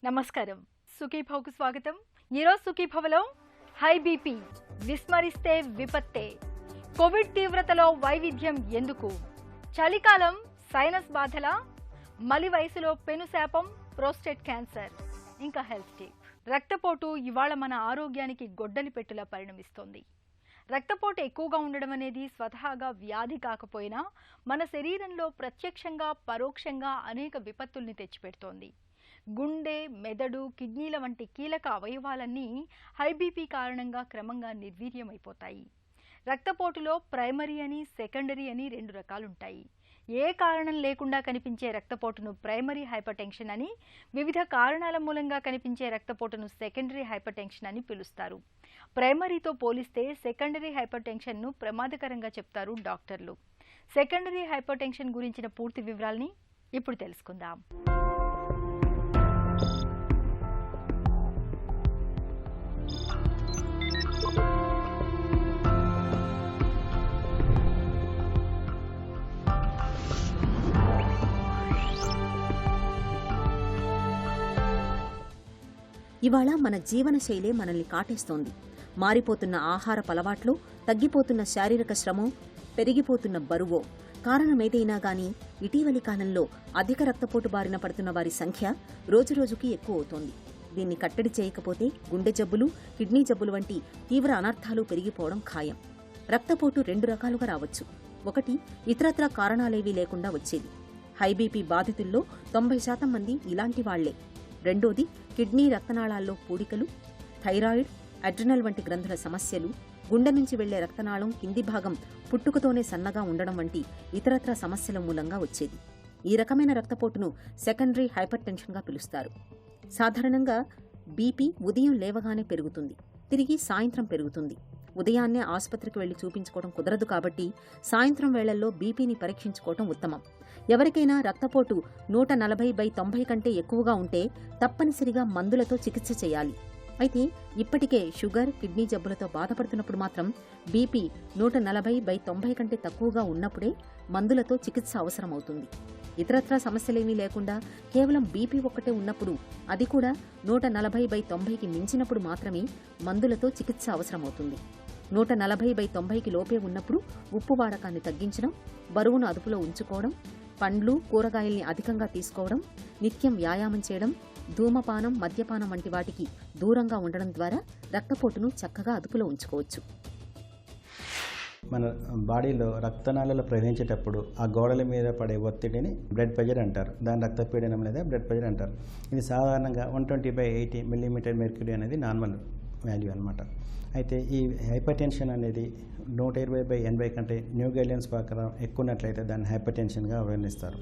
నమస్కారం. సుఖీభవకు స్వాగతం. ఈరోజు సుఖీభవలో హై బీపీ విస్మరిస్తే విపత్తే, కోవిడ్ తీవ్రతలో వైవిధ్యం ఎందుకు, చలికాలం సైనస్ బాధల, మలి వయసులో పెనుశాపం, ప్రోస్టేట్ క్యాన్సర్, ఇంకా హెల్త్ టిప్. రక్తపోటు ఇవాళ మన ఆరోగ్యానికి గొడ్డలి పెట్టులా పరిణమిస్తోంది. రక్తపోటు ఎక్కువగా ఉండడం అనేది స్వతహాగా వ్యాధి కాకపోయినా మన శరీరంలో ప్రత్యక్షంగా పరోక్షంగా అనేక విపత్తుల్ని తెచ్చిపెడుతోంది. గుండె, మెదడు, కిడ్నీల వంటి కీలక అవయవాలన్నీ హై బీపీ కారణంగా క్రమంగా నిర్వీర్యమైపోతాయి. రక్తపోటులో ప్రైమరీ అని, సెకండరీ అని రెండు రకాలుంటాయి. ఏ కారణం లేకుండా కనిపించే రక్తపోటును ప్రైమరీ హైపర్టెన్షన్ అని, వివిధ కారణాల మూలంగా కనిపించే రక్తపోటును సెకండరీ హైపర్టెన్షన్ అని పిలుస్తారు. ప్రైమరీతో పోలిస్తే సెకండరీ హైపర్టెన్షన్ను ప్రమాదకరంగా చెప్తారు డాక్టర్లు. సెకండరీ హైపర్టెన్షన్ గురించిన పూర్తి వివరాల్ని ఇప్పుడు తెలుసుకుందాం. ఇవాళ మన జీవనశైలే మనల్ని కాటేస్తోంది. మారిపోతున్న ఆహారపు అలవాట్లు, తగ్గిపోతున్న శారీరక శ్రమో, పెరిగిపోతున్న బరువో, కారణమేదైనా గానీ ఇటీవలి కాలంలో అధిక రక్తపోటు బారిన పడుతున్న వారి సంఖ్య రోజురోజుకి ఎక్కువ అవుతోంది. దీన్ని కట్టడి చేయకపోతే గుండె జబ్బులు, కిడ్నీ జబ్బులు వంటి తీవ్ర అనర్థాలు పెరిగిపోవడం ఖాయం. రక్తపోటు రెండు రకాలుగా రావచ్చు. ఒకటి ఇతరత్రా కారణాలేవీ లేకుండా వచ్చేది. హై బీపీ బాధితుల్లో 90% మంది ఇలాంటి వాళ్లే. రెండోది కిడ్నీ రక్తనాళాల్లో పూడికలు, థైరాయిడ్, అడ్రినల్ వంటి గ్రంథుల సమస్యలు, గుండె నుంచి వెళ్లే రక్తనాళం కింది భాగం పుట్టుకతోనే సన్నగా ఉండడం వంటి ఇతరత్రా సమస్యల మూలంగా వచ్చేది. ఈ రకమైన రక్తపోటును సెకండరీ హైపర్టెన్షన్గా పిలుస్తారు. సాధారణంగా బీపీ ఉదయం లేవగానే పెరుగుతుంది, తిరిగి సాయంత్రం పెరుగుతుంది. ఉదయాన్నే ఆసుపత్రికి వెళ్లి చూపించుకోవడం కుదరదు కాబట్టి సాయంత్రం వేళల్లో బీపీని పరీక్షించుకోవడం ఉత్తమం. ఎవరికైనా రక్తపోటు 140/90 కంటే ఎక్కువగా ఉంటే తప్పనిసరిగా మందులతో చికిత్స చేయాలి. అయితే ఇప్పటికే షుగర్, కిడ్నీ జబ్బులతో బాధపడుతున్నప్పుడు మాత్రం బీపీ 140/90 కంటే తక్కువగా ఉన్నప్పుడే మందులతో చికిత్స అవసరమవుతుంది. ఇతరత్రా సమస్యలేమీ లేకుండా కేవలం బీపీ ఒక్కటే ఉన్నప్పుడు, అది కూడా 140/90కి మించినప్పుడు మాత్రమే మందులతో చికిత్స అవసరమవుతుంది. 140/90కి లోపే ఉన్నప్పుడు ఉప్పు వాడకాన్ని తగ్గించడం, బరువును అదుపులో ఉంచుకోవడం, పండ్లు, కూరగాయల్ని అధికంగా తీసుకోవడం, నిత్యం వ్యాయామం చేయడం, ధూమపానం, మద్యపానం వంటి వాటికి దూరంగా ఉండడం ద్వారా రక్తపోటును చక్కగా అదుపులో ఉంచుకోవచ్చు. మన బాడీలో రక్తనాళాలు ప్రవహించేటప్పుడు ఆ గోడల మీద పడే ఒత్తిడిని బ్లడ్ ప్రెషర్ అంటారు. దాని రక్తపీడనం లేదా బ్లడ్ ప్రెషర్ అంటారు. ఇది సాధారణంగా 120/80 మిల్లీమీటర్ మెర్క్యూరీ అనేది నార్మల్ వాల్యూ అనమాట. అయితే ఈ హైపర్ టెన్షన్ అనేది 120/80 కంటే న్యూ గైడ్లైన్స్ ప్రకారం ఎక్కువ ఉన్నట్లయితే దాన్ని హైపర్ టెన్షన్గా వర్ణిస్తారు.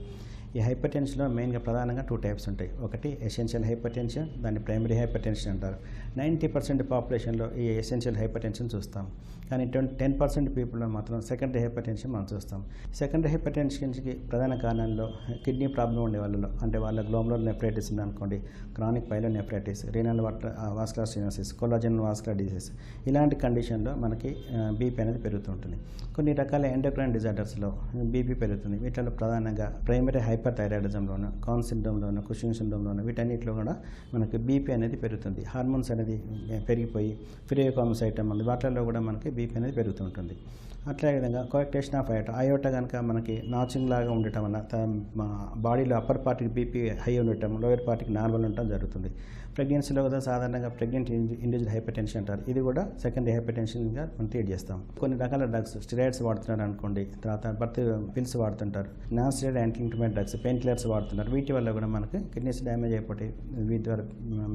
ఈ హైపర్ టెన్షన్లో మెయిన్గా ప్రధానంగా 2 టైప్స్ ఉంటాయి. ఒకటి ఎసెన్షియల్ హైపర్ టెన్షన్, దాన్ని ప్రైమరీ హైపర్ టెన్షన్ అంటారు. 90% పాపులేషన్లో ఈ ఎసెన్షియల్ హైపర్ టెన్షన్ చూస్తాం. కానీ 10% పీపుల్లో మాత్రం సెకండరీ హైపర్ టెన్షన్ మనం చూస్తాం. సెకండరీ హైపర్ టెన్షన్కి ప్రధాన కారణాల్లో కిడ్నీ ప్రాబ్లం ఉండే వాళ్ళలో, అంటే వాళ్ళ గ్లోమరులర్ నెఫ్రైటిస్ ఉందనుకోండి, chronic pyelonephritis, renal vascular stenosis, collagen vascular disease, ఇలాంటి కండిషన్లో మనకి బీపీ అనేది పెరుగుతూ ఉంటుంది. కొన్ని రకాల ఎండోక్రైన్ డిజార్డర్స్లో బీపీ పెరుగుతుంది. వీటిలో ప్రధానంగా ప్రైమరీ హైపర్ థైరాయిడిజంలోను, కాన్ సిండ్రోమ్లోను, కుషింగ్ సిండ్రోమ్లోను, వీటన్నిటిలో కూడా మనకి బీపీ అనేది పెరుగుతుంది. హార్మోన్స్ అనేది పెరిగిపోయి ఫిరియోకామసైటమ్ ఉంది, వాటిల్లో కూడా మనకి బీపీ అనేది పెరుగుతూ ఉంటుంది. అట్లే విధంగా కోయాక్టేషన్ ఆఫ్ అయోటా కనుక మనకి నాచింగ్ లాగా ఉండటం వల్ల బాడీలో అప్పర్ పార్టీకి బీపీ హై ఉండటం, లోయర్ పార్టీకి నార్మల్ ఉండటం జరుగుతుంది. ప్రెగ్నెన్సీలో కూడా సాధారణంగా ప్రెగ్నెంట్ ఇండివిజువల్ హైపర్ టెన్షన్ అంటారు. ఇది కూడా సెకండరీ హైపర్ టెన్షన్గా మనం ట్రీట్ చేస్తాం. కొన్ని రకాల డ్రగ్స్, స్టెరాయిడ్స్ వాడుతున్నారు అనుకోండి, తర్వాత బర్త్ పిల్స్ వాడుతుంటారు, non steroid anti inflammatory drugs, pain killers వాడుతున్నారు. వీటి వల్ల కూడా మనకి కిడ్నీస్ డ్యామేజ్ అయిపోతాయి. వీటి ద్వారా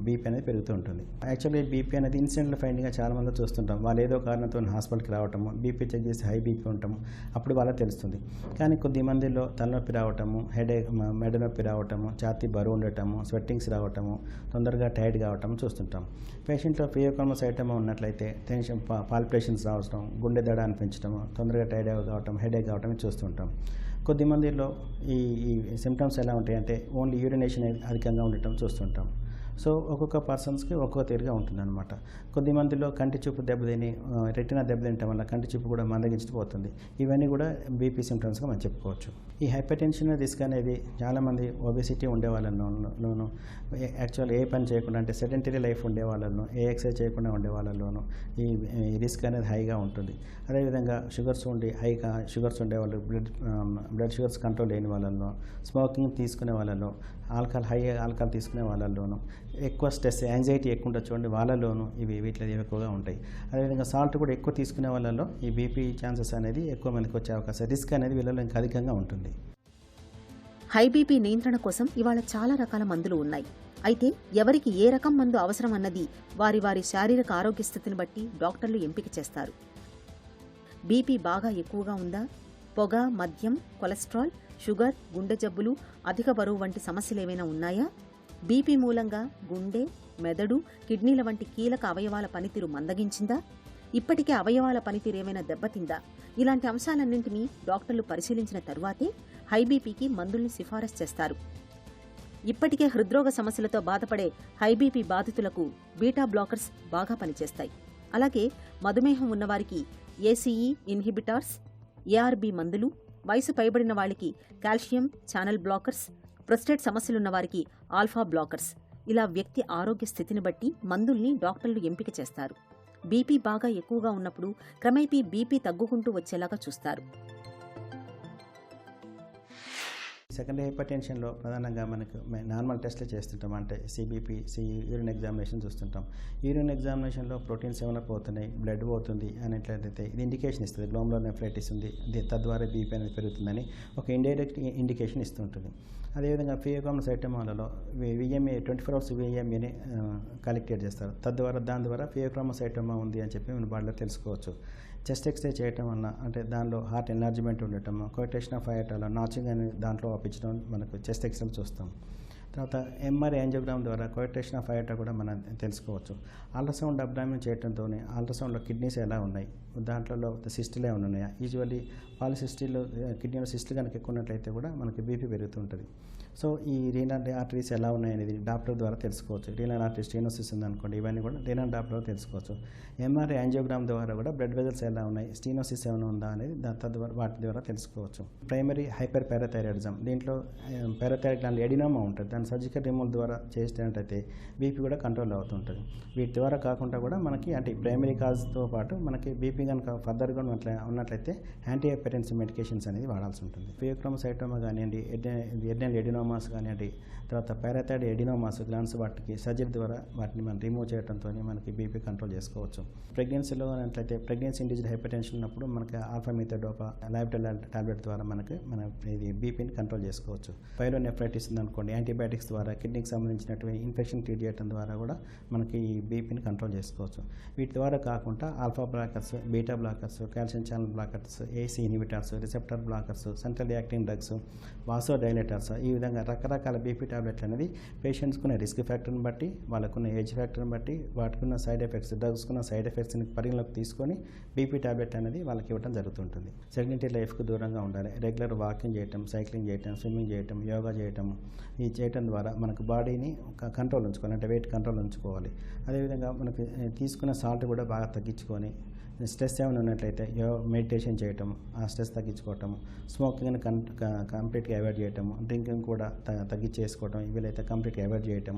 బీపీ అనేది పెరుగుతూ ఉంటుంది. యాక్చువల్లీ బీపీ అనేది ఇన్సిడెంటల్ ఫైండింగ్గా చాలా మంది చూస్తుంటాం. వాళ్ళు ఏదో కారణంతో హాస్పిటల్కి రావటము, బీపీ చెక్ చేసి హై బీపీ ఉంటాము, అప్పుడు వాళ్ళకి తెలుస్తుంది. కానీ కొద్ది మందిలో తలనొప్పి రావటము, హెడేక్, మెడ నొప్పి రావటము, ఛాతీ బరువు ఉండటము, స్వెట్టింగ్స్ రావటము, తొందరగా టైర్డ్ కావటం చూస్తుంటాం. పేషెంట్లో ఫిరియోకామసైటమ్ ఉన్నట్లయితే టెన్షన్, పాల్పిటేషన్స్ రావడం, గుండె దడ అనిపించడము, తొందరగా టైర్డ్ కావటం, హెడేక్ కావటం చూస్తుంటాం. కొద్దిమందిలో ఈ సిమ్టమ్స్ ఎలా ఉంటాయంటే ఓన్లీ యూరినేషన్ అధికంగా ఉండటం చూస్తుంటాం. సో ఒక్కొక్క పర్సన్స్కి ఒక్కొక్క తీరుగా ఉంటుందన్నమాట. కొద్దిమందిలో కంటి చూపు దెబ్బతిని రెటినా దెబ్బతింటం వల్ల కంటి చూపు కూడా మందగించిపోతుంది. ఇవన్నీ కూడా బీపీ సిమ్టమ్స్గా మనం చెప్పుకోవచ్చు. ఈ హైపర్ టెన్షన్ రిస్క్ అనేది చాలామంది ఒబెసిటీ ఉండే వాళ్ళలోను, యాక్చువల్ ఏ పని చేయకుండా అంటే సెడెంటరీ లైఫ్ ఉండే వాళ్ళను, ఏ ఎక్సర్సైజ్ చేయకుండా ఉండే వాళ్ళలోను ఈ రిస్క్ అనేది హైగా ఉంటుంది. అదేవిధంగా షుగర్స్ ఉండే వాళ్ళు, బ్లడ్ షుగర్స్ కంట్రోల్ లేని వాళ్ళలో, స్మోకింగ్ తీసుకునే వాళ్ళలో, ఆల్కహాల్ తీసుకునే వాళ్ళలోను, ఎక్కువ స్ట్రెస్ యాంగ్జైటీ ఎక్కువ ఉంటుంది చూడండి వాళ్ళలోను వీటిలో ఎక్కువగా ఉంటాయి. అదేవిధంగా సాల్ట్ కూడా ఎక్కువ తీసుకునే వాళ్ళలో ఈ బీపీ ఛాన్సెస్ అనేది ఎక్కువ మందికి వచ్చే అవకాశం, రిస్క్ అనేది వీళ్ళలో ఇంకా అధికంగా ఉంటుంది. హై బీపీ నియంత్రణ కోసం ఇవాళ చాలా రకాల మందులు ఉన్నాయి. అయితే ఎవరికి ఏ రకం మందు అవసరం అన్నది వారి వారి శారీరక ఆరోగ్య స్థితిని బట్టి డాక్టర్లు ఎంపిక చేస్తారు. బీపీ బాగా ఎక్కువగా ఉందా, పొగ, మద్యం, కొలెస్ట్రాల్, షుగర్, గుండె జబ్బులు, అధిక బరువు వంటి సమస్యలేమైనా ఉన్నాయా, బీపీ మూలంగా గుండె, మెదడు, కిడ్నీల వంటి కీలక అవయవాల పనితీరు మందగించిందా, ఇప్పటికే అవయవాల పనితీరు ఏమైనా దెబ్బతిందా, ఇలాంటి అంశాలన్నింటినీ డాక్టర్లు పరిశీలించిన తరువాతే హై బీపీకి మందుల్ని సిఫారసు చేస్తారు. ఇప్పటికే హృద్రోగ సమస్యలతో బాధపడే హై బీపీ బాధితులకు బీటా బ్లాకర్స్ బాగా పనిచేస్తాయి. అలాగే మధుమేహం ఉన్నవారికి ఏసీఈ ఇన్హిబిటార్స్, ఏఆర్బీ మందులు, వయసు పైబడిన వాళ్లకి కాల్షియం ఛానల్ బ్లాకర్స్, ప్రొస్టేట్ సమస్యలున్న వారికి ఆల్ఫా బ్లాకర్స్, ఇలా వ్యక్తి ఆరోగ్య స్థితిని బట్టి మందుల్ని డాక్టర్లు ఎంపిక చేస్తారు. బీపీ బాగా ఎక్కువగా ఉన్నప్పుడు క్రమేపీ బీపీ తగ్గుకుంటూ వచ్చేలాగా చూస్తారు. సెకండరీ హైపర్ టెన్షన్లో ప్రధానంగా మనకు నార్మల్ టెస్ట్లు చేస్తుంటాం. అంటే సిబిపి, యూరిన్ ఎగ్జామినేషన్ చూస్తుంటాం. యూరిన్ ఎగ్జామినేషన్లో ప్రోటీన్స్ ఏమైనా పోతున్నాయి, బ్లడ్ పోతుంది అనేట్లయితే ఇది ఇండికేషన్ ఇస్తుంది. గ్లోమరులర్ నెఫ్రైటిస్ ఉంది, తద్వారా బీపీ అనేది పెరుగుతుందని ఒక ఇండైరెక్ట్ ఇండికేషన్ ఇస్తుంటుంది. అదేవిధంగా ఫియోక్రోమోసైటోమాలలో విఎంఏ 24 hours విఎంఏని కలెక్ట్ చేస్తారు. దాని ద్వారా ఫియోక్రోమోసైటోమా ఉంది అని చెప్పి మన బాడీలో తెలుసుకోవచ్చు. చెస్ట్ ఎక్స్రే చేయటం వల్ల అంటే దానిలో హార్ట్ ఎన్లార్జ్మెంట్ ఉండటం, కోటేషన్ ఆఫ్ అయాటాలో నాచింగ్ అని దాంట్లో పంపించడం మనకు చెస్ట్ ఎక్స్రే చూస్తాం. తర్వాత ఎంఆర్ఐ యాంజియోగ్రామ్ ద్వారా కోటేషన్ ఆఫ్ అయాటా కూడా మనం తెలుసుకోవచ్చు. అల్ట్రాసౌండ్ అబ్డామిన్ చేయడంతో అల్ట్రాసౌండ్లో కిడ్నీస్ ఎలా ఉన్నాయి, దాంట్లో సిస్టులు ఏమైనా ఉన్నాయా, యూజువల్లీ పాలిసిస్టులు కిడ్నీలో సిస్టులు కనుక ఎక్కువ ఉన్నట్లయితే కూడా మనకి బీపీ పెరుగుతుంటుంది. సో ఈ రీనల్ ఆర్టరీస్ ఎలా ఉన్నాయనేది డాక్టర్ ద్వారా తెలుసుకోవచ్చు. రీనల్ ఆర్టరీ స్టెనోసిస్ ఉందనుకోండి, ఇవన్నీ కూడా రీనల్ డాక్టర్ తెలుసుకోవచ్చు. ఎంఆర్ఐ యాంజియోగ్రామ్ ద్వారా కూడా బ్లడ్ వెజల్స్ ఎలా ఉన్నాయి, స్టెనోసిస్ ఏమైనా ఉందా అనేది వాటి ద్వారా తెలుసుకోవచ్చు. ప్రైమరీ హైపర్ పారాథైరాయిడిజం, దీంట్లో పారాథైరాయిడ్ గ్లాండ్ ఎడినోమా ఉంటుంది, దాన్ని సర్జికల్ రిమూవల్ ద్వారా చేసినట్టయితే బీపీ కూడా కంట్రోల్ అవుతుంటుంది. వీటి ద్వారా కాకుండా కూడా మనకి అంటే ప్రైమరీ కాజ్తో పాటు మనకి బీపీ కనుక ఫర్దర్గా ఉన్నట్లయితే యాంటీ హైపర్టెన్సివ్ మెడికేషన్స్ అనేది వాడాల్సి ఉంటుంది. ఫియోక్రోమోసైటోమా కానివ్వండి, ఎడ్నల్ ఎడినోమాస్ కానివ్వండి, తర్వాత పారాథైరాయిడ్ ఎడినోమాస్ గ్లాండ్స్ వాటికి సర్జరీ ద్వారా వాటిని మనం రిమూవ్ చేయడంతో మనకి బీపీ కంట్రోల్ చేసుకోవచ్చు. ప్రెగ్నెన్సీలో అట్లయితే ప్రెగ్నెన్సీ ఇండ్యూస్డ్ హైపర్ టెన్షన్ ఉన్నప్పుడు మనకి ఆల్ఫామిథోడోపా లాబిటల్ టాబ్లెట్ ద్వారా మన ఇది బీపీని కంట్రోల్ చేసుకోవచ్చు. పైలోనెఫ్రైటిస్ ఉందనుకోండి, యాంటీబయాటిక్స్ ద్వారా కిడ్నీకి సంబంధించినటువంటి ఇన్ఫెక్షన్ ట్రీట్ చేయడం ద్వారా కూడా మనకి ఈ బీపీని కంట్రోల్ చేసుకోవచ్చు. వీటి ద్వారా కాకుండా alpha blockers, beta blockers, calcium channel blockers, AC inhibitors, receptor blockers, central acting drugs, vasodilators, ఈ విధంగా రకరకాల బీపీ టాబ్లెట్లు అనేది పేషెంట్స్కున్న రిస్క్ ఫ్యాక్టర్ని బట్టి, వాళ్ళకున్న ఏజ్ ఫ్యాక్టర్ని బట్టి, వాటికున్న సైడ్ ఎఫెక్ట్స్, డ్రగ్స్కున్న సైడ్ ఎఫెక్ట్స్ని పరిగణలోకి తీసుకొని బీపీ టాబ్లెట్ అనేది వాళ్ళకి ఇవ్వడం జరుగుతుంటుంది. సెడెంటరీ లైఫ్కు దూరంగా ఉండాలి. రెగ్యులర్ వాకింగ్ చేయటం, సైక్లింగ్ చేయటం, స్విమ్మింగ్ చేయటం, యోగా చేయటం, ఈ చేయటం ద్వారా మనకు బాడీని కంట్రోల్ ఉంచుకోవాలి, అంటే వెయిట్ కంట్రోల్ ఉంచుకోవాలి. అదేవిధంగా మనకి తీసుకున్న సాల్ట్ కూడా బాగా తగ్గించుకొని, స్ట్రెస్ ఏమైనా ఉన్నట్లయితే మెడిటేషన్ చేయటం, ఆ స్ట్రెస్ తగ్గించుకోవటం, స్మోకింగ్ని కంప్లీట్గా అవాయిడ్ చేయటం, డ్రింకింగ్ కూడా తగ్గించేసుకోవటం, వీలైతే కంప్లీట్గా అవాయిడ్ చేయటం.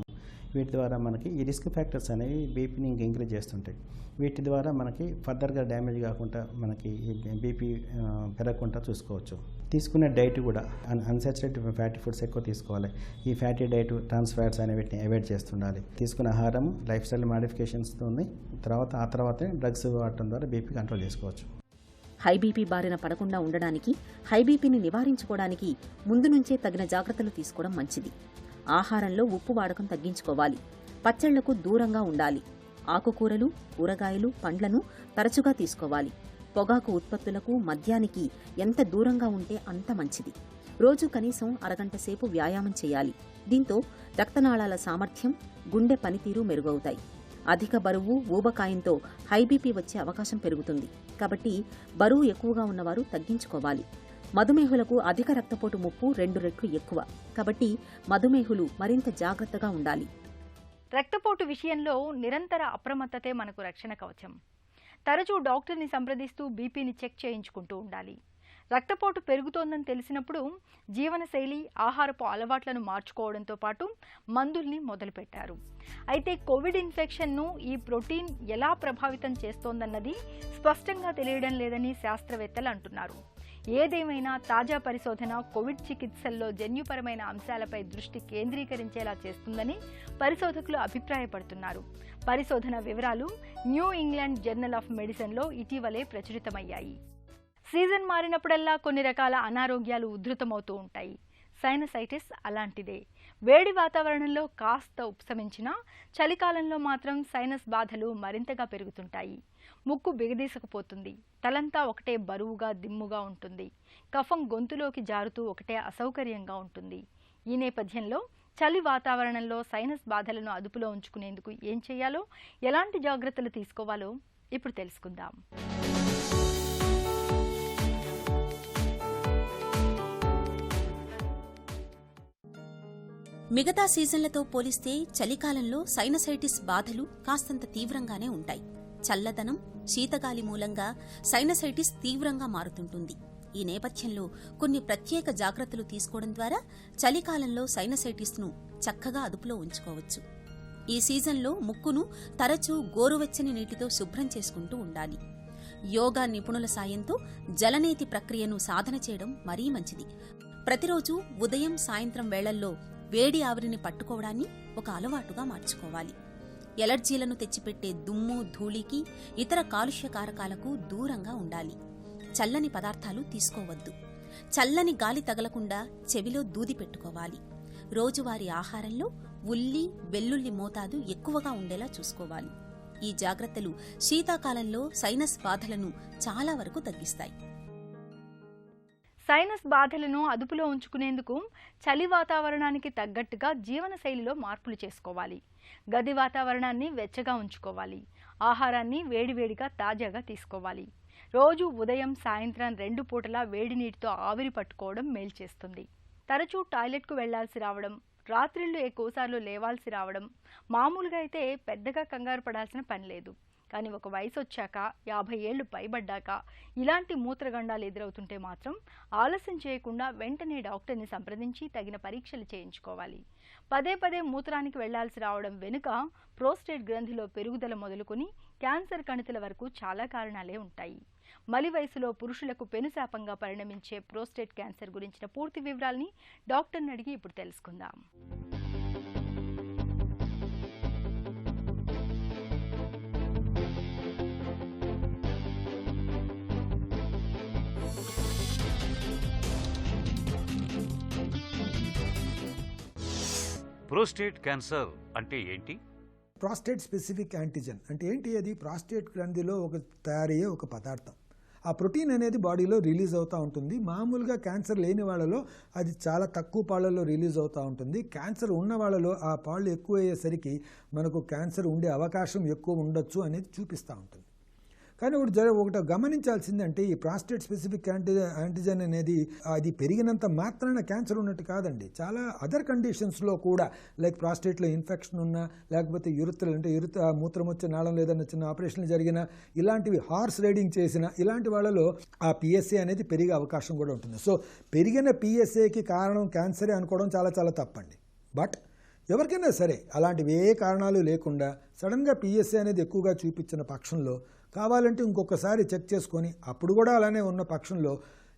వీటి ద్వారా మనకి ఈ రిస్క్ ఫ్యాక్టర్స్ అనేవి బీపీని ఇంక్రీజ్ చేస్తుంటాయి. వీటి ద్వారా మనకి ఫర్దర్గా డ్యామేజ్ కాకుండా మనకి బీపీ పెరగకుండా చూసుకోవచ్చు. తీసుకునే డైట్ కూడా అన్సాచురేటెడ్ ఫ్యాటీ ఫుడ్స్ ఎక్కువ తీసుకోవాలి. ఈ ఫ్యాటీ డైట్, ట్రాన్స్ ఫ్యాట్స్ అనేవిటిని అవాయిడ్ చేస్తుండాలి. తీసుకునే ఆహారం లైఫ్ స్టైల్ మాడిఫికేషన్స్తో ఆ తర్వాతే డ్రగ్స్ వాడటం ద్వారా బీపీ కంట్రోల్ చేసుకోవచ్చు. హై బీపీ బారిన పడకుండా ఉండడానికి, హై బీపీని నివారించుకోవడానికి ముందు నుంచే తగిన జాగ్రత్తలు తీసుకోవడం మంచిది. ఆహారంలో ఉప్పు వాడకం తగ్గించుకోవాలి. పచ్చళ్లకు దూరంగా ఉండాలి. ఆకుకూరలు, కూరగాయలు, పండ్లను తరచుగా తీసుకోవాలి. పొగాకు ఉత్పత్తులకు, మద్యానికి ఎంత దూరంగా ఉంటే అంత మంచిది. రోజు కనీసం అరగంట సేపు వ్యాయామం చేయాలి. దీంతో రక్తనాళాల సామర్థ్యం, గుండె పనితీరు మెరుగవుతాయి. అధిక బరువు, ఊబకాయంతో హై బీపీ వచ్చే అవకాశం పెరుగుతుంది. కాబట్టి బరువు ఎక్కువగా ఉన్నవారు తగ్గించుకోవాలి. మధుమేహులకు అధిక రక్తపోటు ముప్పు 2 రెట్లు ఎక్కువ. కాబట్టి మధుమేహులు మరింత జాగ్రత్తగా ఉండాలి. రక్తపోటు విషయంలో నిరంతర అప్రమత్తతే మనకు రక్షణ కవచం. తరచూ డాక్టర్ని సంప్రదిస్తూ బీపీని చెక్ చేయించుకుంటూ ఉండాలి. రక్తపోటు పెరుగుతోందని తెలిసినప్పుడు జీవనశైలి, ఆహారపు అలవాట్లను మార్చుకోవడంతో పాటు మందుల్ని మొదలుపెట్టారు. అయితే కోవిడ్ ఇన్ఫెక్షన్ను ఈ ప్రోటీన్ ఎలా ప్రభావితం చేస్తోందన్నది స్పష్టంగా తెలియడం లేదని శాస్త్రవేత్తలు అంటున్నారు. ఏదేమైనా తాజా పరిశోధన కోవిడ్ చికిత్సల్లో జన్యుపరమైన అంశాలపై దృష్టి కేంద్రీకరించేలా చేస్తుందని పరిశోధకులు అభిప్రాయపడుతున్నారు. పరిశోధన వివరాలు న్యూ ఇంగ్లాండ్ జర్నల్ ఆఫ్ మెడిసిన్లో ఇటీవలే ప్రచురితమయ్యాయి. సీజన్ మారినప్పుడల్లా కొన్ని రకాల అనారోగ్యాలు ఉధృతమవుతూ ఉంటాయి. సైనసైటిస్ అలాంటిదే. వేడి వాతావరణంలో కాస్త ఉపశమించినా చలికాలంలో మాత్రం సైనస్ బాధలు మరింతగా పెరుగుతుంటాయి. ముక్కు బిగదీసుకుపోతుంది. తలంతా ఒకటే బరువుగా, దిమ్ముగా ఉంటుంది. కఫం గొంతులోకి జారుతూ ఒకటే అసౌకర్యంగా ఉంటుంది. ఈ నేపథ్యంలో చలి వాతావరణంలో సైనస్ బాధలను అదుపులో ఉంచుకునేందుకు ఏం చేయాలో, ఎలాంటి జాగ్రత్తలు తీసుకోవాలో ఇప్పుడు తెలుసుకుందాం. మిగతా సీజన్లతో పోలిస్తే చలికాలంలో సైనసైటిస్ బాధలు కాస్తంత తీవ్రంగానే ఉంటాయి. చల్లదనం, శీతగాలి మూలంగా సైనసైటిస్ తీవ్రంగా మారుతుంటుంది. ఈ నేపథ్యంలో కొన్ని ప్రత్యేక జాగ్రత్తలు తీసుకోవడం ద్వారా చలికాలంలో సైనసైటిస్ను చక్కగా అదుపులో ఉంచుకోవచ్చు. ఈ సీజన్లో ముక్కును తరచూ గోరువెచ్చని నీటితో శుభ్రం చేసుకుంటూ ఉండాలి. యోగా నిపుణుల సాయంతో జలనేతి ప్రక్రియను సాధన చేయడం మరీ మంచిది. ప్రతిరోజు ఉదయం, సాయంత్రం వేళల్లో వేడి ఆవిరిని పట్టుకోవడాన్ని ఒక అలవాటుగా మార్చుకోవాలి. ఎలర్జీలను తెచ్చిపెట్టే దుమ్ము, ధూళికి, ఇతర కాలుష్య కారకాలకు దూరంగా ఉండాలి. చల్లని పదార్థాలు తీసుకోవద్దు. చల్లని గాలి తగలకుండా చెవిలో దూది పెట్టుకోవాలి. రోజువారీ ఆహారంలో ఉల్లి, వెల్లుల్లి మోతాదు ఎక్కువగా ఉండేలా చూసుకోవాలి. ఈ జాగ్రత్తలు శీతాకాలంలో సైనస్ బాధలను చాలా వరకు తగ్గిస్తాయి. సైనస్ బాధలను అదుపులో ఉంచుకునేందుకు చలి వాతావరణానికి తగ్గట్టుగా జీవనశైలిలో మార్పులు చేసుకోవాలి. గది వాతావరణాన్ని వెచ్చగా ఉంచుకోవాలి. ఆహారాన్ని వేడివేడిగా, తాజాగా తీసుకోవాలి. రోజు ఉదయం, సాయంత్రం 2 పూటలా వేడి నీటితో ఆవిరి పట్టుకోవడం మేలు చేస్తుంది. తరచూ టాయిలెట్కు వెళ్లాల్సి రావడం, రాత్రిళ్లు ఎక్కువసార్లు లేవాల్సి రావడం మామూలుగా అయితే పెద్దగా కంగారు పడాల్సిన పని లేదు. కానీ ఒక వయసు వచ్చాక, 50 ఏళ్లు పైబడ్డాక ఇలాంటి మూత్రగండాలు ఎదురవుతుంటే మాత్రం ఆలస్యం చేయకుండా వెంటనే డాక్టర్ని సంప్రదించి తగిన పరీక్షలు చేయించుకోవాలి. పదే పదే మూత్రానికి వెళ్లాల్సి రావడం వెనుక ప్రోస్టేట్ గ్రంథిలో పెరుగుదల మొదలుకొని క్యాన్సర్ కణితుల వరకు చాలా కారణాలే ఉంటాయి. మలి వయసులో పురుషులకు పెనుశాపంగా పరిణమించే ప్రోస్టేట్ క్యాన్సర్ గురించిన పూర్తి వివరాల్ని డాక్టర్ని అడిగి ఇప్పుడు తెలుసుకుందాం. ప్రోస్టేట్ క్యాన్సర్ అంటే ఏంటి? ప్రాస్టేట్ స్పెసిఫిక్ యాంటిజెన్ అంటే ఏంటి? అది ప్రాస్టేట్ గ్రంథిలో తయారయ్యే ఒక పదార్థం. ఆ ప్రోటీన్ అనేది బాడీలో రిలీజ్ అవుతూ ఉంటుంది. మామూలుగా క్యాన్సర్ లేని వాళ్ళలో అది చాలా తక్కువ పాళ్ళలో రిలీజ్ అవుతూ ఉంటుంది. క్యాన్సర్ ఉన్న వాళ్ళలో ఆ పాళ్ళు ఎక్కువ అయ్యేసరికి మనకు క్యాన్సర్ ఉండే అవకాశం ఎక్కువ ఉండొచ్చు అనేది చూపిస్తూ ఉంటుంది. కానీ ఒకటి గమనించాల్సిందంటే ఈ ప్రాస్టేట్ స్పెసిఫిక్ యాంటిజెన్ అనేది అది పెరిగినంత మాత్రాన క్యాన్సర్ ఉన్నట్టు కాదండి. చాలా అదర్ కండిషన్స్లో కూడా, లైక్ ప్రాస్టేట్లో ఇన్ఫెక్షన్ ఉన్నా, లేకపోతే మూత్రం వచ్చే నాళం లేదన్న చిన్న ఆపరేషన్లు జరిగినా, ఇలాంటివి హార్స్ రైడింగ్ చేసిన ఇలాంటి వాళ్ళలో ఆ పిఎస్ఏ అనేది పెరిగే అవకాశం కూడా ఉంటుంది. సో పెరిగిన పిఎస్ఏకి కారణం క్యాన్సరే అనుకోవడం చాలా చాలా తప్పండి. బట్ ఎవరికైనా సరే అలాంటివి ఏ కారణాలు లేకుండా సడన్గా పిఎస్ఏ అనేది ఎక్కువగా చూపించిన పక్షంలో కావాలంటే ఇంకొకసారి చెక్ చేసుకొని అప్పుడు కూడా అలానే ఉన్న పక్షంలో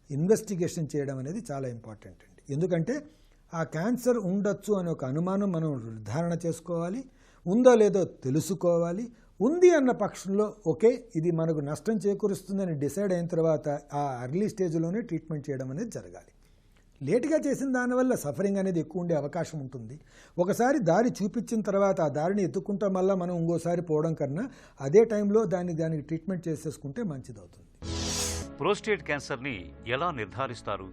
ఇన్వెస్టిగేషన్ చేయడం అనేది చాలా ఇంపార్టెంట్ అండి. ఎందుకంటే ఆ క్యాన్సర్ ఉండొచ్చు అనే ఒక అనుమానం మనం నిర్ధారణ చేసుకోవాలి. ఉందో లేదో తెలుసుకోవాలి. ఉంది అన్న పక్షంలో ఓకే ఇది మనకు నష్టం చేకూరుస్తుందని డిసైడ్ అయిన తర్వాత ఆ ఎర్లీ స్టేజ్లోనే ట్రీట్మెంట్ చేయడం అనేది జరగాలి. లేటుగా చేసిన దానివల్ల సఫరింగ్ అనేది ఎక్కువ ఉండే అవకాశం ఉంటుంది. ఒకసారి దారి చూపించిన తర్వాత ఆ దారిని ఎత్తుకుంటాం వల్ల మనం ఇంకోసారి పోవడం కన్నా అదే టైంలో దానికి ట్రీట్మెంట్ చేసేసుకుంటే మంచిదవుతుంది. ప్రోస్టేట్ క్యాన్సర్ని ఎలా నిర్ధారిస్తారు?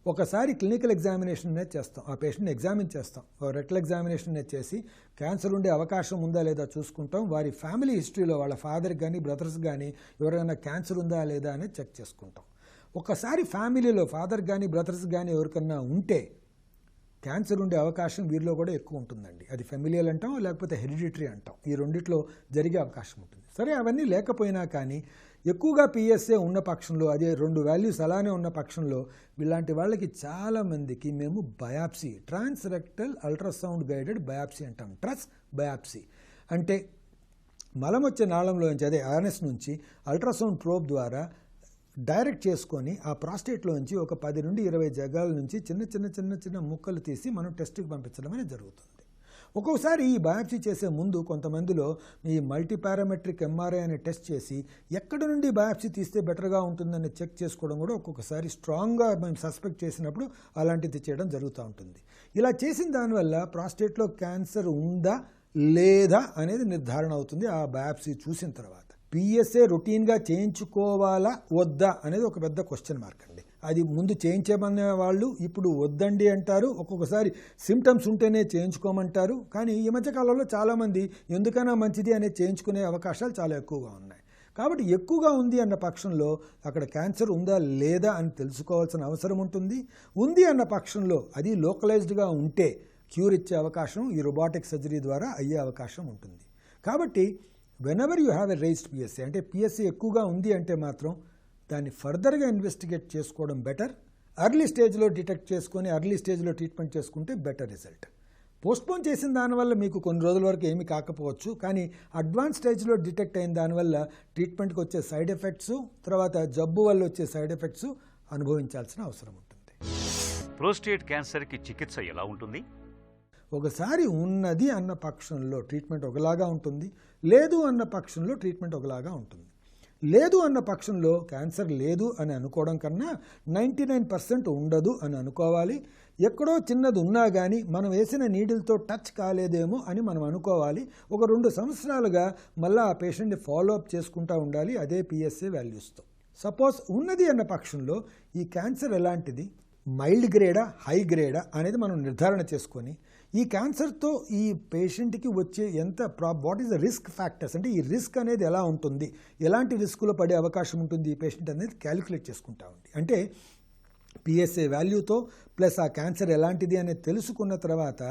ఒకసారి క్లినికల్ ఎగ్జామినేషన్ అనేది చేస్తాం. ఆ పేషెంట్ని ఎగ్జామిన్ చేస్తాం. రెక్టల్ ఎగ్జామినేషన్ అనేది చేసి క్యాన్సర్ ఉండే అవకాశం ఉందా లేదా చూసుకుంటాం. వారి ఫ్యామిలీ హిస్టరీలో వాళ్ళ ఫాదర్కి కానీ బ్రదర్స్ కానీ ఎవరైనా క్యాన్సర్ ఉందా లేదా అనేది చెక్ చేసుకుంటాం. ఒకసారి ఫ్యామిలీలో ఫాదర్ కానీ బ్రదర్స్ కానీ ఎవరికన్నా ఉంటే క్యాన్సర్ ఉండే అవకాశం వీరిలో కూడా ఎక్కువ ఉంటుందండి. అది ఫెమిలియల్ అంటాం, లేకపోతే హెరిడిటరీ అంటాం. ఈ రెండిట్లో జరిగే అవకాశం ఉంటుంది. సరే, అవన్నీ లేకపోయినా కానీ ఎక్కువగా పిఎస్ఏ ఉన్న పక్షంలో, అదే 2 వాల్యూస్ అలానే ఉన్న పక్షంలో ఇలాంటి వాళ్ళకి చాలామందికి మేము బయాప్సీ, ట్రాన్స్ రెక్టల్ అల్ట్రాసౌండ్ గైడెడ్ బయాప్సీ అంటాం. ట్రస్ బయాప్సీ అంటే మలం వచ్చే నాళంలోంచి, అదే ఆనస్ నుంచి అల్ట్రాసౌండ్ ప్రోబ్ ద్వారా డైరెక్ట్ చేసుకొని ఆ ప్రాస్టేట్లోంచి ఒక 10 నుండి 20 జగాల నుంచి చిన్న ముక్కలు తీసి మనం టెస్ట్కి పంపించడం అనేది జరుగుతుంది. ఒక్కొక్కసారి ఈ బయాప్సీ చేసే ముందు కొంతమందిలో ఈ మల్టీపారామెట్రిక్ ఎంఆర్ఐ అనే టెస్ట్ చేసి ఎక్కడ నుండి బయాప్సీ తీస్తే బెటర్గా ఉంటుందని చెక్ చేసుకోవడం కూడా ఒక్కొక్కసారి స్ట్రాంగ్గా మేము సస్పెక్ట్ చేసినప్పుడు అలాంటిది చేయడం జరుగుతూ ఉంటుంది. ఇలా చేసిన దానివల్ల ప్రాస్టేట్లో క్యాన్సర్ ఉందా లేదా అనేది నిర్ధారణ అవుతుంది ఆ బయాప్సీ చూసిన తర్వాత. పిఎస్ఏ రొటీన్గా చేయించుకోవాలా వద్దా అనేది ఒక పెద్ద క్వశ్చన్ మార్క్ అండి. అది ముందు చేయించమనే వాళ్ళు ఇప్పుడు వద్దండి అంటారు, ఒక్కొక్కసారి సిమ్టమ్స్ ఉంటేనే చేయించుకోమంటారు. కానీ ఈ మధ్యకాలంలో చాలామంది ఎందుకైనా మంచిది అనేది చేయించుకునే అవకాశాలు చాలా ఎక్కువగా ఉన్నాయి. కాబట్టి ఎక్కువగా ఉంది అన్న పక్షంలో అక్కడ క్యాన్సర్ ఉందా లేదా అని తెలుసుకోవాల్సిన అవసరం ఉంటుంది. ఉంది అన్న పక్షంలో అది లోకలైజ్డ్గా ఉంటే క్యూర్ ఇచ్చే అవకాశం ఈ రోబోటిక్ సర్జరీ ద్వారా అయ్యే అవకాశం ఉంటుంది. కాబట్టి whenever you have a raised PSA, అంటే పిఎస్ఏ ఎక్కువగా ఉంది అంటే మాత్రం దాన్ని ఫర్దర్గా ఇన్వెస్టిగేట్ చేసుకోవడం బెటర్. ఎర్లీ స్టేజ్లో డిటెక్ట్ చేసుకొని ఎర్లీ స్టేజ్లో ట్రీట్మెంట్ చేసుకుంటే బెటర్ రిజల్ట్. పోస్ట్పోన్ చేసిన దానివల్ల మీకు కొన్ని రోజుల వరకు ఏమీ కాకపోవచ్చు, కానీ అడ్వాన్స్ స్టేజ్లో డిటెక్ట్ అయిన దానివల్ల ట్రీట్మెంట్కి వచ్చే సైడ్ ఎఫెక్ట్స్, తర్వాత జబ్బు వల్ల వచ్చే సైడ్ ఎఫెక్ట్స్ అనుభవించాల్సిన అవసరం ఉంటుంది. ప్రోస్టేట్ క్యాన్సర్కి చికిత్స ఎలా ఉంటుంది? ఒకసారి ఉన్నది అన్న పక్షంలో ట్రీట్మెంట్ ఒకలాగా ఉంటుంది, లేదు అన్న పక్షంలో ట్రీట్మెంట్ ఒకలాగా ఉంటుంది. లేదు అన్న పక్షంలో క్యాన్సర్ లేదు అని అనుకోవడం కన్నా 99% ఉండదు అని అనుకోవాలి. ఎక్కడో చిన్నది ఉన్నా కానీ మనం వేసిన నీడిల్తో టచ్ కాలేదేమో అని మనం అనుకోవాలి. ఒక 2 సంవత్సరాలుగా మళ్ళీ ఆ పేషెంట్ని ఫాలోఅప్ చేసుకుంటూ ఉండాలి అదే పిఎస్ఏ వాల్యూస్తో. సపోజ్ ఉన్నది అన్న పక్షంలో ఈ క్యాన్సర్ ఎలాంటిది, మైల్డ్ గ్రేడా హై గ్రేడా అనేది మనం నిర్ధారణ చేసుకొని ఈ క్యాన్సర్తో ఈ పేషెంట్కి వచ్చే what is the risk factors, అంటే ఈ రిస్క్ అనేది ఎలా ఉంటుంది, ఎలాంటి రిస్క్లో పడే అవకాశం ఉంటుంది ఈ పేషెంట్ అనేది క్యాలిక్యులేట్ చేసుకుంటా ఉంది. అంటే పిఎస్ఏ వాల్యూతో ప్లస్ ఆ క్యాన్సర్ ఎలాంటిది అనేది తెలుసుకున్న తర్వాత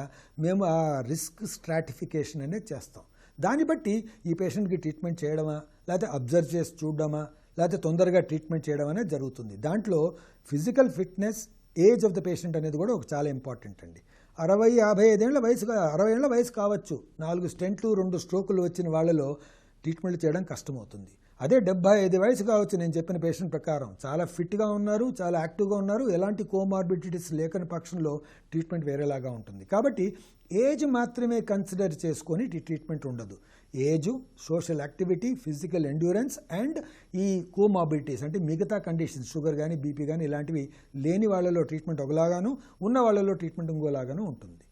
మేము ఆ రిస్క్ స్ట్రాటిఫికేషన్ అనేది చేస్తాం. దాన్ని బట్టి ఈ పేషెంట్కి ట్రీట్మెంట్ చేయడమా, లేకపోతే అబ్జర్వ్ చేసి చూడడమా, లేకపోతే తొందరగా ట్రీట్మెంట్ చేయడం అనేది జరుగుతుంది. దాంట్లో physical fitness, age of the patient అనేది కూడా ఒక చాలా ఇంపార్టెంట్ అండి. 60-55 ఏళ్ల వయసు, 60 ఏళ్ల వయసు కావచ్చు, 4 స్టెంట్లు 2 స్ట్రోకులు వచ్చిన వాళ్ళలో ట్రీట్మెంట్ చేయడం కష్టమవుతుంది. అదే 75 వయసు కావచ్చు, నేను చెప్పిన పేషెంట్ ప్రకారం చాలా ఫిట్గా ఉన్నారు, చాలా యాక్టివ్గా ఉన్నారు, ఎలాంటి కోమార్బిడిటీస్ లేకని పక్షంలో ట్రీట్మెంట్ వేరేలాగా ఉంటుంది. కాబట్టి ఏజ్ మాత్రమే కన్సిడర్ చేసుకొని ట్రీట్మెంట్ ఉండదు. Age, social activity, physical endurance and ఈ కోమార్బిడిటీస్ అంటే మిగతా కండిషన్స్, షుగర్ కానీ బీపీ కానీ ఇలాంటివి లేని వాళ్ళలో ట్రీట్మెంట్ ఒకలాగాను, ఉన్న వాళ్ళలో ట్రీట్మెంట్ ఇంకోలాగాను ఉంటుంది.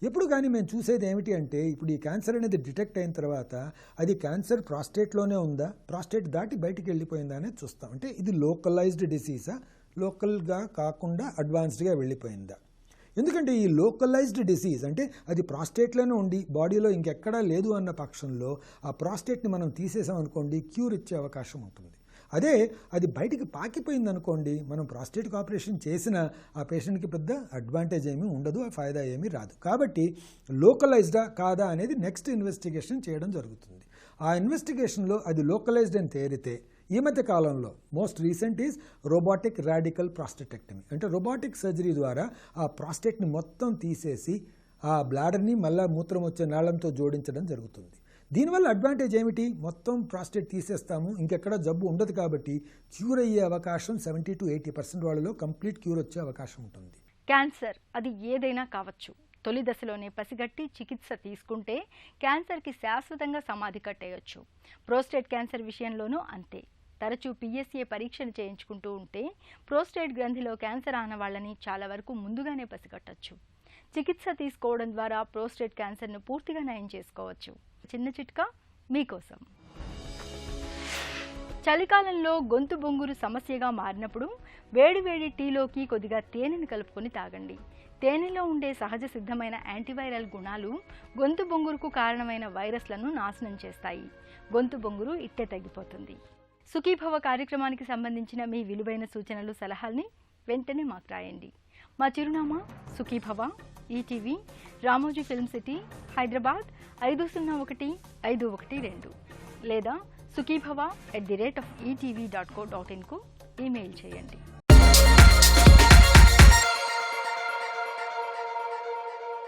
ఎప్పుడు కానీ మేము చూసేది ఏమిటి అంటే ఇప్పుడు ఈ క్యాన్సర్ అనేది డిటెక్ట్ అయిన తర్వాత అది క్యాన్సర్ ప్రాస్టేట్లోనే ఉందా, ప్రాస్టేట్ దాటి బయటికి వెళ్ళిపోయిందా అనేది చూస్తాం. అంటే ఇది లోకలైజ్డ్ డిసీజా, లోకల్గా కాకుండా అడ్వాన్స్డ్గా వెళ్ళిపోయిందా. ఎందుకంటే ఈ లోకలైజ్డ్ డిసీజ్ అంటే అది ప్రాస్టేట్లోనే ఉండి బాడీలో ఇంకెక్కడా లేదు అన్న పక్షంలో ఆ ప్రాస్టేట్ని మనం తీసేసామనుకోండి క్యూర్ ఇచ్చే అవకాశం ఉంటుంది. అదే అది బయటికి పాకిపోయింది అనుకోండి, మనం ప్రాస్టేటిక్ ఆపరేషన్ చేసిన ఆ పేషెంట్కి పెద్ద అడ్వాంటేజ్ ఏమీ ఉండదు, ఆ ఫాయిదా ఏమీ రాదు. కాబట్టి లోకలైజ్డా కాదా అనేది నెక్స్ట్ ఇన్వెస్టిగేషన్ చేయడం జరుగుతుంది. ఆ ఇన్వెస్టిగేషన్లో అది లోకలైజ్డ్ అని తేలితే ఈ మధ్య కాలంలో most recent is robotic radical prostatectomy, అంటే రోబోటిక్ సర్జరీ ద్వారా ఆ ప్రాస్టేట్ని మొత్తం తీసేసి ఆ బ్లాడర్ని మళ్ళా మూత్రం వచ్చే నాళంతో జోడించడం జరుగుతుంది. దీనివల్ల అడ్వాంటేజ్ ఏమిటి, మొత్తం ప్రాస్టేట్ తీసేస్తాము, ఇంకెక్కడ జబ్బు ఉండదు కాబట్టి క్యూర్ అయ్యే అవకాశం 70-80% వాళ్ళలో కంప్లీట్ క్యూర్ వచ్చే అవకాశం ఉంటుంది. క్యాన్సర్ అది ఏదైనా కావచ్చు, తొలి దశలోనే పసిగట్టి చికిత్స తీసుకుంటే క్యాన్సర్కి శాశ్వతంగా సమాధి కట్టేయొచ్చు. ప్రోస్టేట్ క్యాన్సర్ విషయంలోనూ అంతే. తరచూ పిఎస్ఏ పరీక్షలు చేయించుకుంటూ ఉంటే ప్రోస్టేట్ గ్రంథిలో క్యాన్సర్ ఆన వాళ్ళని చాలా వరకు ముందుగానే పసిగట్టచ్చు. చికిత్స తీసుకోవడం ద్వారా ప్రోస్టేట్ క్యాన్సర్ను పూర్తిగా నయం చేసుకోవచ్చు. చిన్న చిట్కా మీకోసం. చలికాలంలో గొంతు బొంగురు సమస్యగా మారినప్పుడు వేడివేడి టీలోకి కొద్దిగా తేనెను కలుపుకొని తాగండి. తేనెలో ఉండే సహజ సిద్ధమైన యాంటీవైరల్ గుణాలు గొంతు బొంగురుకు కారణమైన వైరస్లను నాశనం చేస్తాయి. గొంతు బొంగురు ఇట్టే తగ్గిపోతుంది. సుఖీభవ కార్యక్రమానికి సంబంధించిన మీ విలువైన సూచనలు, సలహాల్ని వెంటనే మాకు రాయండి. మా చిరునామా Sukhibhava, ETV, Ramoji film city, Hyderabad 501512 లేదా sukhibhava@etv.co.in కు ఈమెయిల్ చేయండి.